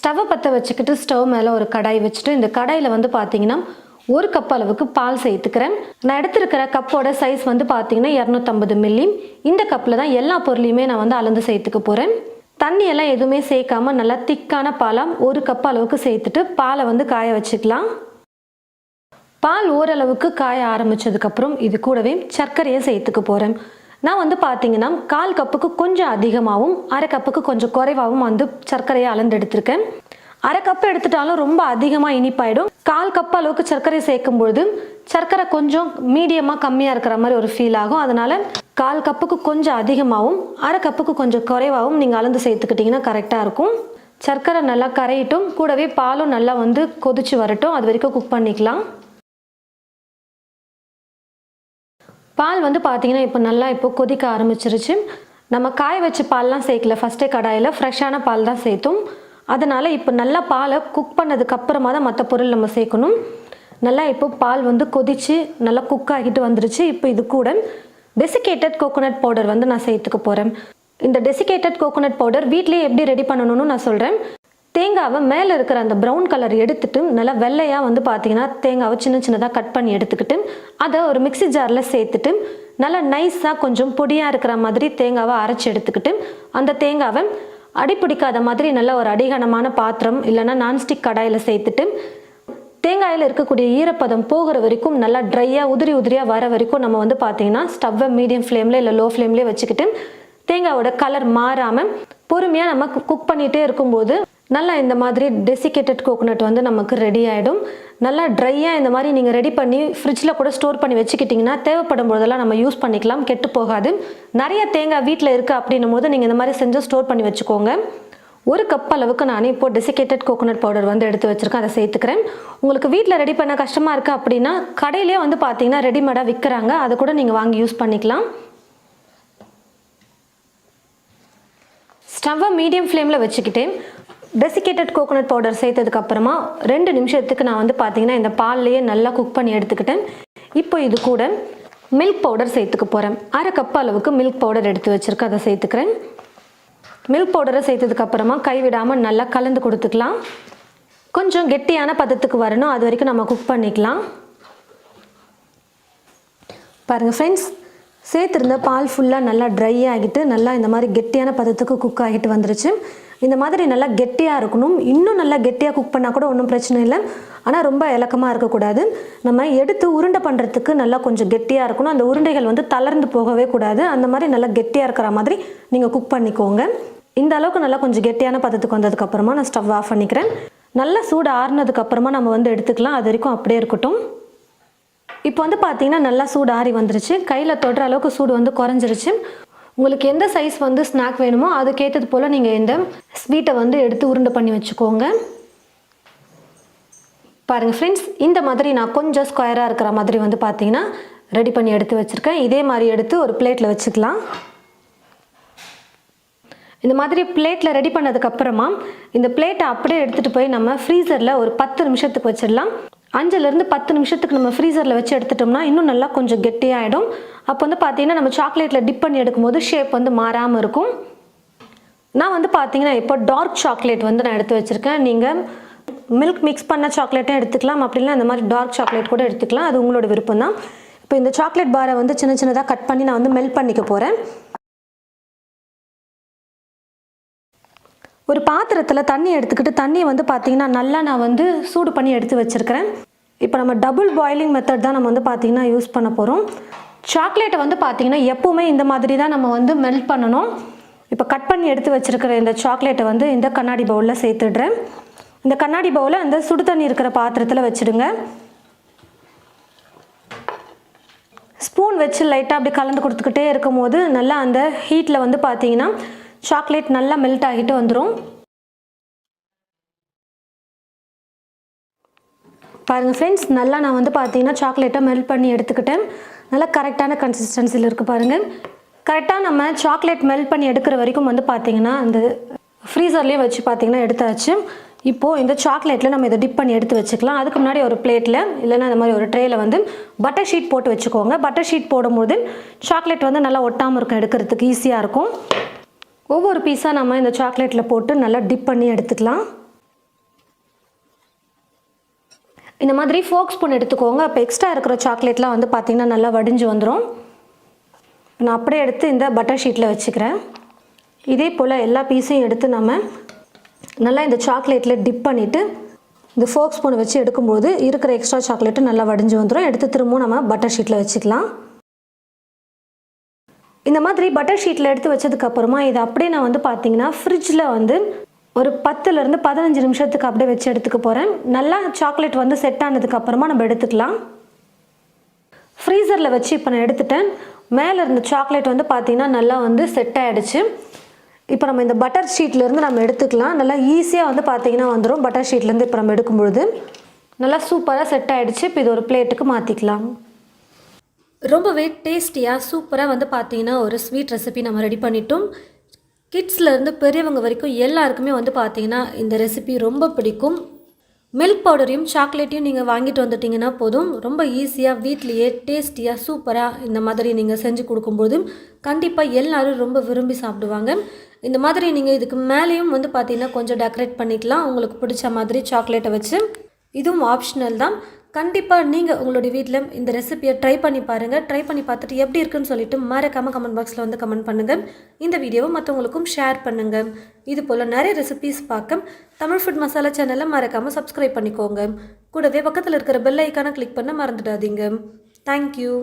ஸ்டவ்வை பற்ற வச்சுக்கிட்டு ஸ்டவ் மேலே ஒரு கடாய் வச்சுட்டு இந்த கடாயில் வந்து பார்த்தீங்கன்னா 1 கப் அளவுக்கு பால் சேர்த்துக்கிறேன். நான் எடுத்துருக்கிற கப்போட சைஸ் வந்து பார்த்தீங்கன்னா 250 மில்லி. இந்த கப்பில் தான் எல்லா பொருளையுமே நான் வந்து அளந்து சேர்த்துக்க போகிறேன். தண்ணியெல்லாம் எதுவுமே சேர்க்காம நல்லா திக்கான பாலாக 1 கப் அளவுக்கு சேர்த்துட்டு பாலை வந்து காய வச்சுக்கலாம். பால் ஓரளவுக்கு காய ஆரம்பித்ததுக்கப்புறம் இது கூடவே சர்க்கரையை சேர்த்துக்க போகிறேன். நான் வந்து பார்த்தீங்கன்னா 1/4 கப்புக்கு கொஞ்சம் அதிகமாகவும் 1/2 கப்புக்கு கொஞ்சம் குறைவாகவும் வந்து சர்க்கரையை அளந்து எடுத்திருக்கேன். 1/2 கப்பு எடுத்துட்டாலும் ரொம்ப அதிகமாக இனிப்பாயிடும். 1/4 கப் அளவுக்கு சர்க்கரை சேர்க்கும் பொழுது சர்க்கரை கொஞ்சம் மீடியமாக கம்மியாக இருக்கிற மாதிரி ஒரு ஃபீல் ஆகும். அதனால் 1/4 கப்புக்கு கொஞ்சம் அதிகமாகவும் 1/2 கப்புக்கு கொஞ்சம் குறைவாகவும் நீங்கள் அளந்து சேர்த்துக்கிட்டிங்கன்னா கரெக்டாக இருக்கும். சர்க்கரை நல்லா கரையிட்டும், கூடவே பாலும் நல்லா வந்து கொதிச்சு வரட்டும். அது வரைக்கும் குக் பண்ணிக்கலாம். பால் வந்து பார்த்தீங்கன்னா இப்போ கொதிக்க ஆரம்பிச்சிருச்சு. நம்ம காய வச்ச பால்லாம் சேர்க்கல, ஃபஸ்ட்டே கடாயில் ஃப்ரெஷ்ஷான பால் தான் சேர்த்தோம். அதனால் இப்போ நல்லா பாலை குக் பண்ணதுக்கு அப்புறமா தான் மற்ற பொருள் நம்ம சேர்க்கணும். நல்லா இப்போ பால் வந்து கொதித்து நல்லா குக் ஆகிட்டு வந்துருச்சு. இப்போ இது கூட டெசிகேட்டட் கோகோனட் பவுடர் வந்து நான் சேர்த்துக்க போகிறேன். இந்த டெசிகேட்டட் கோகோனட் பவுடர் வீட்லேயே எப்படி ரெடி பண்ணணும்னு நான் சொல்கிறேன். தேங்காவை மேலே இருக்கிற அந்த ப்ரௌன் கலர் எடுத்துட்டு நல்லா வெள்ளையாக வந்து பார்த்தீங்கன்னா தேங்காவை சின்ன சின்னதாக கட் பண்ணி எடுத்துக்கிட்டு அதை ஒரு மிக்ஸி ஜாரில் சேர்த்துட்டு நல்லா நைஸாக கொஞ்சம் பொடியாக இருக்கிற மாதிரி தேங்காவை அரைச்சி எடுத்துக்கிட்டு அந்த தேங்காவை அடிப்பிடிக்காத மாதிரி நல்ல ஒரு அடிகனமான பாத்திரம் இல்லைன்னா நான்ஸ்டிக் கடாயில் சேர்த்துட்டு தேங்காயில் இருக்கக்கூடிய ஈரப்பதம் போகிற வரைக்கும் நல்லா ட்ரையாக உதிரியாக வர வரைக்கும் நம்ம வந்து பார்த்தீங்கன்னா ஸ்டவ்வை மீடியம் ஃப்ளேமில் இல்லை லோ ஃப்ளேம்லேயே வச்சுக்கிட்டு தேங்காவோட கலர் மாறாமல் பொறுமையாக நம்ம குக் பண்ணிகிட்டே இருக்கும்போது நல்லா இந்த மாதிரி டெசிகேட்டட் கோகோனட் வந்து நமக்கு ரெடி ஆகிடும். நல்லா ட்ரையாக இந்த மாதிரி நீங்கள் ரெடி பண்ணி ஃப்ரிட்ஜில் கூட ஸ்டோர் பண்ணி வச்சுக்கிட்டிங்கன்னா தேவைப்படும் போதெல்லாம் நம்ம யூஸ் பண்ணிக்கலாம், கெட்டு போகாது. நிறைய தேங்காய் வீட்டில் இருக்குது அப்படின்னும் போது நீங்கள் இந்த மாதிரி செஞ்சு ஸ்டோர் பண்ணி வச்சுக்கோங்க. 1 கப் அளவுக்கு நான் இப்போ டெசிகேட்டட் கோகோனட் பவுடர் வந்து எடுத்து வச்சுருக்கேன், அதை சேர்த்துக்கிறேன். உங்களுக்கு வீட்டில் ரெடி பண்ண கஷ்டமாக இருக்குது அப்படின்னா கடையிலே வந்து பார்த்தீங்கன்னா ரெடிமேடாக விற்கிறாங்க, அதை கூட நீங்கள் வாங்கி யூஸ் பண்ணிக்கலாம். ஸ்டவ்வை மீடியம் ஃப்ளேமில் வச்சுக்கிட்டேன் டெசிகேட்டட் கோகோனட் பவுடர் சேர்த்ததுக்கு அப்புறமா 2 நிமிஷத்துக்கு நான் வந்து பார்த்தீங்கன்னா இந்த பால்லையே நல்லா குக் பண்ணி எடுத்துக்கிட்டேன். இப்போ இது கூட மில்க் பவுடர் சேர்த்துக்க போகிறேன். 1/2 கப் அளவுக்கு மில்க் பவுடர் எடுத்து வச்சுருக்கேன், அதை சேர்த்துக்கிறேன். மில்க் பவுடரை சேர்த்ததுக்கு அப்புறமா கைவிடாமல் நல்லா கலந்து கொடுத்துக்கலாம். கொஞ்சம் கெட்டியான பதத்துக்கு வரணும், அது வரைக்கும் நம்ம குக் பண்ணிக்கலாம். பாருங்கள் ஃப்ரெண்ட்ஸ், சேர்த்துருந்த பால் ஃபுல்லாக நல்லா ட்ரை ஆகிட்டு நல்லா இந்த மாதிரி கெட்டியான பதத்துக்கு குக் ஆகிட்டு வந்துருச்சு. இந்த மாதிரி நல்லா கெட்டியாக இருக்கணும். இன்னும் நல்லா கெட்டியாக குக் பண்ணால் கூட ஒன்றும் பிரச்சனை இல்லை, ஆனால் ரொம்ப இலக்கமாக இருக்கக்கூடாது. நம்ம எடுத்து உருண்டை பண்ணுறதுக்கு நல்லா கொஞ்சம் கெட்டியாக இருக்கணும். அந்த உருண்டைகள் வந்து தளர்ந்து போகவே கூடாது. அந்த மாதிரி நல்லா கெட்டியாக இருக்கிற மாதிரி நீங்கள் குக் பண்ணிக்கோங்க. இந்த அளவுக்கு நல்லா கொஞ்சம் கெட்டியான பதத்துக்கு வந்ததுக்கப்புறமா நான் ஸ்டவ் ஆஃப் பண்ணிக்கிறேன். நல்லா சூடு ஆறுனதுக்கப்புறமா நம்ம வந்து எடுத்துக்கலாம், அது வரைக்கும் அப்படியே இருக்கட்டும். இப்போ வந்து பார்த்தீங்கன்னா நல்லா சூடு ஆறி வந்துருச்சு. கையில் தொடுற அளவுக்கு சூடு வந்து குறைஞ்சிருச்சு. உங்களுக்கு எந்த சைஸ் வந்து ஸ்நாக் வேணுமோ அதுக்கேற்றது போல் நீங்கள் இந்த ஸ்வீட்டை வந்து எடுத்து உருண்டை பண்ணி வச்சுக்கோங்க. பாருங்கள் ஃப்ரெண்ட்ஸ், இந்த மாதிரி நான் கொஞ்சம் ஸ்கொயராக இருக்கிற மாதிரி வந்து பார்த்தீங்கன்னா ரெடி பண்ணி எடுத்து வச்சுருக்கேன். இதே மாதிரி எடுத்து ஒரு பிளேட்டில் வச்சுக்கலாம். இந்த மாதிரி பிளேட்டில் ரெடி பண்ணதுக்கப்புறமா இந்த பிளேட்டை அப்படியே எடுத்துகிட்டு போய் நம்ம ஃப்ரீசரில் ஒரு 10 நிமிஷத்துக்கு வச்சிடலாம். 5லேருந்து 10 நிமிஷத்துக்கு நம்ம ஃப்ரீசரில் வச்சு எடுத்துட்டோம்னா இன்னும் நல்லா கொஞ்சம் கெட்டியாகிடும். அப்போ வந்து பார்த்தீங்கன்னா நம்ம சாக்லேட்டில் டிப் பண்ணி எடுக்கும்போது ஷேப் வந்து மாறாமல் இருக்கும். நான் வந்து பார்த்தீங்கன்னா இப்போ டார்க் சாக்லேட் வந்து நான் எடுத்து வச்சுருக்கேன். நீங்கள் மில்க் மிக்ஸ் பண்ண சாக்லேட்டும் எடுத்துக்கலாம், அப்படின்னா இந்த மாதிரி டார்க் சாக்லேட் கூட எடுத்துக்கலாம், அது உங்களோட விருப்பம் தான். இப்போ இந்த சாக்லேட் பாரை வந்து சின்ன சின்னதாக கட் பண்ணி நான் வந்து மெல்ட் பண்ணிக்க போகிறேன். ஒரு பாத்திரத்தில் தண்ணி எடுத்துக்கிட்டு தண்ணியை வந்து பார்த்தீங்கன்னா நல்லா நான் வந்து சூடு பண்ணி எடுத்து வச்சுருக்கிறேன். இப்போ நம்ம டபுள் பாயிலிங் மெத்தட் தான் நம்ம வந்து பார்த்தீங்கன்னா யூஸ் பண்ண போகிறோம். சாக்லேட்டை வந்து பார்த்தீங்கன்னா எப்போவுமே இந்த மாதிரி தான் நம்ம வந்து மெல்ட் பண்ணணும். இப்போ கட் பண்ணி எடுத்து வச்சுருக்கிற இந்த சாக்லேட்டை வந்து இந்த கண்ணாடி பவுலில் சேர்த்துடுறேன். இந்த கண்ணாடி பவுலை அந்த சுடு தண்ணி இருக்கிற பாத்திரத்தில் வச்சுடுங்க. ஸ்பூன் வச்சு லைட்டாக அப்படி கலந்து கொடுத்துக்கிட்டே இருக்கும் போது நல்லா அந்த ஹீட்டில் வந்து பார்த்தீங்கன்னா சாக்லேட் நல்லா மெல்ட் ஆகிட்டு வந்துடும். பாருங்கள் ஃப்ரெண்ட்ஸ், நல்லா நான் வந்து பார்த்தீங்கன்னா சாக்லேட்டை மெல்ட் பண்ணி எடுத்துக்கிட்டேன். நல்லா கரெக்டான கன்சிஸ்டன்சியில் இருக்குது பாருங்கள். கரெக்டாக நம்ம சாக்லேட் மெல்ட் பண்ணி எடுக்கிற வரைக்கும் வந்து பார்த்தீங்கன்னா அந்த ஃப்ரீசர்லேயே வச்சு பார்த்தீங்கன்னா எடுத்தாச்சு. இப்போது இந்த சாக்லேட்டில் நம்ம இதை டிப் பண்ணி எடுத்து வச்சுக்கலாம். அதுக்கு முன்னாடி ஒரு பிளேட்டில் இல்லைன்னா இந்த மாதிரி ஒரு ட்ரேயில் வந்து பட்டர் ஷீட் போட்டு வச்சுக்கோங்க. பட்டர் ஷீட் போடும்போது சாக்லேட் வந்து நல்லா ஒட்டாமல் இருக்கும், எடுக்கிறதுக்கு ஈஸியாக இருக்கும். ஒவ்வொரு பீஸாக நம்ம இந்த சாக்லேட்டில் போட்டு நல்லா டிப் பண்ணி எடுத்துக்கலாம். இந்த மாதிரி ஃபோக் ஸ்பூன் எடுத்துக்கோங்க. அப்போ எக்ஸ்ட்ரா இருக்கிற சாக்லேட்லாம் வந்து பார்த்திங்கன்னா நல்லா வடிஞ்சு வந்துடும். நான் அப்படியே எடுத்து இந்த பட்டர் ஷீட்டில் வச்சுக்கிறேன். இதே போல் எல்லா பீஸையும் எடுத்து நம்ம நல்லா இந்த சாக்லேட்டில் டிப் பண்ணிவிட்டு இந்த ஃபோக் ஸ்பூனை வச்சு எடுக்கும்போது இருக்கிற எக்ஸ்ட்ரா சாக்லேட்டு நல்லா வடிஞ்சு வந்துடும். எடுத்து திரும்பவும் நம்ம பட்டர் ஷீட்டில் வச்சுக்கலாம். இந்த மாதிரி பட்டர் ஷீட்டில் எடுத்து வச்சதுக்கப்புறமா இதை அப்படியே நான் வந்து பார்த்திங்கன்னா ஃப்ரிட்ஜில் வந்து ஒரு 10லேருந்து 15 நிமிஷத்துக்கு அப்படியே வச்சு எடுத்துக்க போகிறேன். நல்லா சாக்லேட் வந்து செட் ஆனதுக்கப்புறமா நம்ம எடுத்துக்கலாம். ஃப்ரீசரில் வச்சு இப்போ நான் எடுத்துட்டேன். மேலே இருந்த சாக்லேட் வந்து பார்த்திங்கன்னா நல்லா வந்து செட் ஆகிடுச்சு. இப்போ நம்ம இந்த பட்டர் ஷீட்லேருந்து நம்ம எடுத்துக்கலாம். நல்லா ஈஸியாக வந்து பார்த்திங்கன்னா வந்துடும். பட்டர் ஷீட்லேருந்து இப்போ நம்ம எடுக்கும்பொழுது நல்லா சூப்பராக செட் ஆகிடுச்சு. இப்போ இது ஒரு பிளேட்டுக்கு மாற்றிக்கலாம். ரொம்பவே டேஸ்டியாக சூப்பராக வந்து பார்த்திங்கன்னா ஒரு ஸ்வீட் ரெசிபி நம்ம ரெடி பண்ணிட்டோம். கிட்ஸ்லேருந்து பெரியவங்க வரைக்கும் எல்லாருக்குமே வந்து பார்த்திங்கன்னா இந்த ரெசிபி ரொம்ப பிடிக்கும். மில்க் பவுடரையும் சாக்லேட்டையும் நீங்கள் வாங்கிட்டு வந்துட்டிங்கன்னா போதும், ரொம்ப ஈஸியாக வீட்லேயே டேஸ்டியாக சூப்பராக இந்த மாதிரி நீங்கள் செஞ்சு கொடுக்கும்போது கண்டிப்பாக எல்லோரும் ரொம்ப விரும்பி சாப்பிடுவாங்க. இந்த மாதிரி நீங்கள் இதுக்கு மேலேயும் வந்து பார்த்திங்கன்னா கொஞ்சம் டெக்கரேட் பண்ணிக்கலாம் உங்களுக்கு பிடிச்ச மாதிரி சாக்லேட்டை வச்சு. இதுவும் ஆப்ஷனல் தான். கண்டிப்பாக நீங்கள் உங்களுடைய வீட்டில் இந்த ரெசிபியை ட்ரை பண்ணி பாருங்கள். ட்ரை பண்ணி பார்த்துட்டு எப்படி இருக்குன்னு சொல்லிட்டு மறக்காமல் கமெண்ட் பாக்ஸில் வந்து கமெண்ட் பண்ணுங்கள். இந்த வீடியோவை மற்றவங்களுக்கும் ஷேர் பண்ணுங்கள். இது போல் நிறைய ரெசிபிஸ் பார்க்க தமிழ் ஃபுட் மசாலா சேனலை மறக்காமல் சப்ஸ்கிரைப் பண்ணிக்கோங்க. கூடவே பக்கத்தில் இருக்கிற பெல் ஐக்கானை கிளிக் பண்ண மறந்துடாதீங்க. தேங்க்யூ.